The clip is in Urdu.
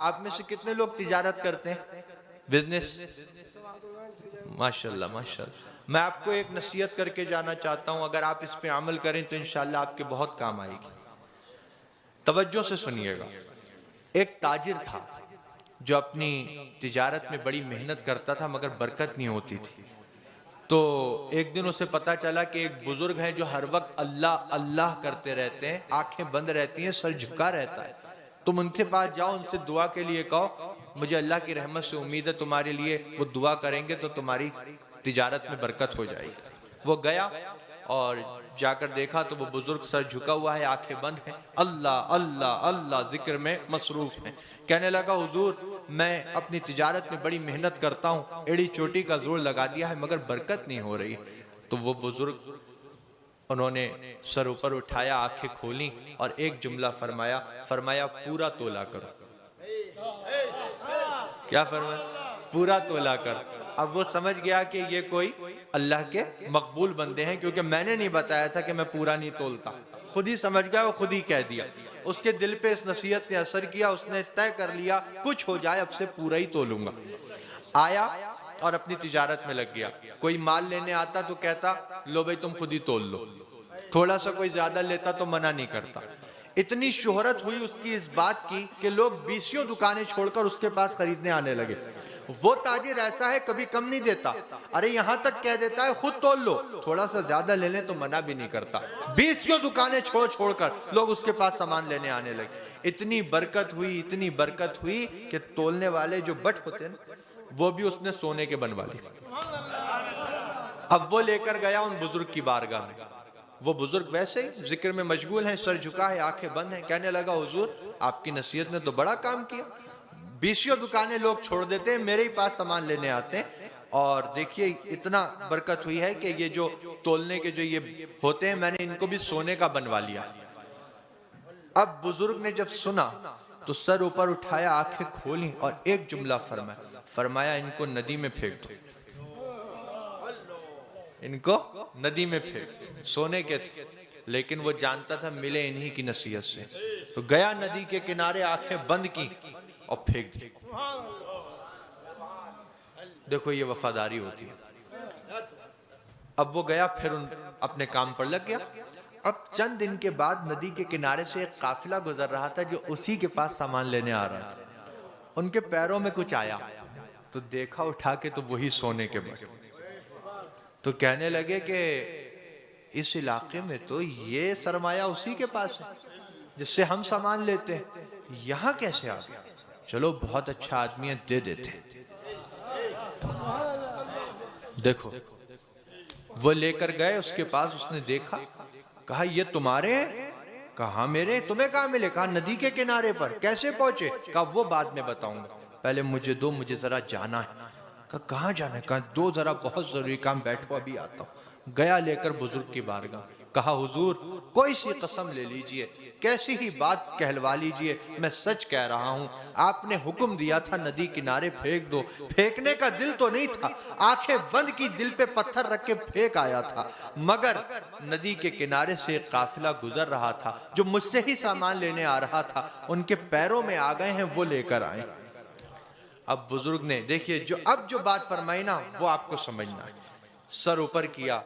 آپ میں سے کتنے لوگ تجارت کرتے ہیں؟ بزنس؟ ماشاءاللہ ماشاءاللہ۔ میں آپ کو ایک نصیحت کر کے جانا چاہتا ہوں، اگر آپ اس پہ عمل کریں تو انشاءاللہ آپ کے بہت کام آئے گی۔ توجہ سے سنیے گا۔ ایک تاجر تھا جو اپنی تجارت میں بڑی محنت کرتا تھا مگر برکت نہیں ہوتی تھی۔ تو ایک دن اسے پتا چلا کہ ایک بزرگ ہیں جو ہر وقت اللہ اللہ کرتے رہتے ہیں، آنکھیں بند رہتی ہیں، سر جھکا رہتا ہے۔ تم ان کے پاس جاؤ، ان سے دعا کے لیے کہو مجھے اللہ کی رحمت سے امید ہے تمہارے لیے وہ دعا کریں گے تو تمہاری تجارت میں برکت ہو جائے گی۔ وہ گیا اور جا کر دیکھا تو وہ بزرگ سر جھکا ہوا ہے، آنکھیں بند ہیں، اللہ اللہ اللہ ذکر میں مصروف ہیں۔ کہنے لگا حضور میں اپنی تجارت میں بڑی محنت کرتا ہوں، ایڑی چوٹی کا زور لگا دیا ہے مگر برکت نہیں ہو رہی۔ تو وہ بزرگ انہوں نے سر اوپر اٹھایا، آنکھیں کھولیں اور ایک جملہ فرمایا پورا تولا کرو۔ کیا فرمایا؟ پورا تولا کر۔ اب وہ سمجھ گیا کہ یہ کوئی اللہ کے مقبول بندے ہیں، کیونکہ میں نے نہیں بتایا تھا کہ میں پورا نہیں تولتا، خود ہی سمجھ گیا، وہ خود ہی کہہ دیا۔ اس کے دل پہ اس نصیحت نے اثر کیا، اس نے طے کر لیا کچھ ہو جائے اب سے پورا ہی تولوں گا۔ آیا اور اپنی تجارت میں لگ گیا۔ کوئی مال لینے آتا تو کہتا لو بھائی تم خود ہی تول لو، تھوڑا سا کوئی زیادہ لیتا تو منع نہیں کرتا۔ اتنی شہرت ہوئی اس کی اس بات کی کہ لوگ 20 دکانیں چھوڑ کر اس کے پاس خریدنے آنے لگے۔ وہ تاجر ایسا ہے کبھی کم نہیں دیتا، ارے یہاں تک کہہ دیتا ہے خود تول لو، تھوڑا سا زیادہ لے لیں تو منع بھی نہیں کرتا۔ 20 دکانیں چھوڑ کر لوگ اس کے پاس سامان لینے آنے لگے۔ اتنی برکت ہوئی کہ تولنے والے جو بٹ ہوتے ہیں وہ بھی اس نے سونے کے بنوا لی۔ اب وہ لے کر گیا ان بزرگ کی بارگاہ میں۔ وہ بزرگ ویسے ہی ذکر میں مشغول ہیں، سر جھکا ہے، آنکھیں بند ہیں۔ کہنے لگا حضور آپ کی نصیحت نے تو بڑا کام کیا، 20 دکانیں لوگ چھوڑ دیتے ہیں، میرے ہی پاس سامان لینے آتے ہیں، اور دیکھیے اتنا برکت ہوئی ہے کہ یہ جو تولنے کے جو یہ ہوتے ہیں میں نے ان کو بھی سونے کا بنوا لیا۔ اب بزرگ نے جب سنا تو سر اوپر اٹھایا، آنکھیں کھولیں اور ایک جملہ فرمایا ان کو ندی میں پھینک دو، ان کو ندی میں پھینک۔ سونے کے تھے لیکن وہ جانتا تھا ملے انہی کی نصیحت سے، تو گیا ندی کے کنارے، آنکھیں بند کی اور پھینک دی۔ دیکھو یہ وفاداری ہوتی ہے۔ اب وہ گیا پھر اپنے کام پر لگ گیا۔ اب چند دن کے بعد ندی کے کنارے سے ایک قافلہ گزر رہا تھا جو اسی کے پاس سامان لینے آ رہا تھا۔ ان کے پیروں میں کچھ آیا تو دیکھا اٹھا کے تو وہی سونے کے بٹ۔ تو کہنے لگے کہ اس علاقے میں تو یہ سرمایہ اسی کے پاس ہے جس سے ہم سامان لیتے ہیں، یہاں کیسے آ گیا؟ چلو بہت اچھا آدمی ہے، دے دیتے۔ دیکھو وہ لے کر گئے اس کے پاس، اس نے دیکھا، کہا یہ تمہارے ہیں؟ کہا میرے، تمہیں کہاں ملے؟ کہا ندی کے کنارے پر۔ کیسے پہنچے؟ کہا وہ بعد میں بتاؤں گا، پہلے مجھے دو، مجھے ذرا جانا ہے۔ کہا کہاں جانا ہے؟ کہا دو ذرا بہت ضروری کام، بیٹھو ابھی آتا ہوں۔ گیا لے کر بزرگ کی بارگاہ، کہا حضور کوئی سی قسم لے لیجئے، کیسی ہی بات کہلوا لیجئے، میں سچ کہہ رہا ہوں، آپ نے حکم دیا تھا ندی کنارے پھینک دو، پھینکنے کا دل تو نہیں تھا، آنکھیں بند کی، دل پہ پتھر رکھ کے پھینک آیا تھا، مگر ندی کے کنارے سے ایک قافلہ گزر رہا تھا جو مجھ سے ہی سامان لینے آ رہا تھا، ان کے پیروں میں آ گئے ہیں، وہ لے کر آئے۔ اب بزرگ نے دیکھیے اب جو بات فرمائی نا وہ آپ کو سمجھنا ہے۔ سر اوپر کیا،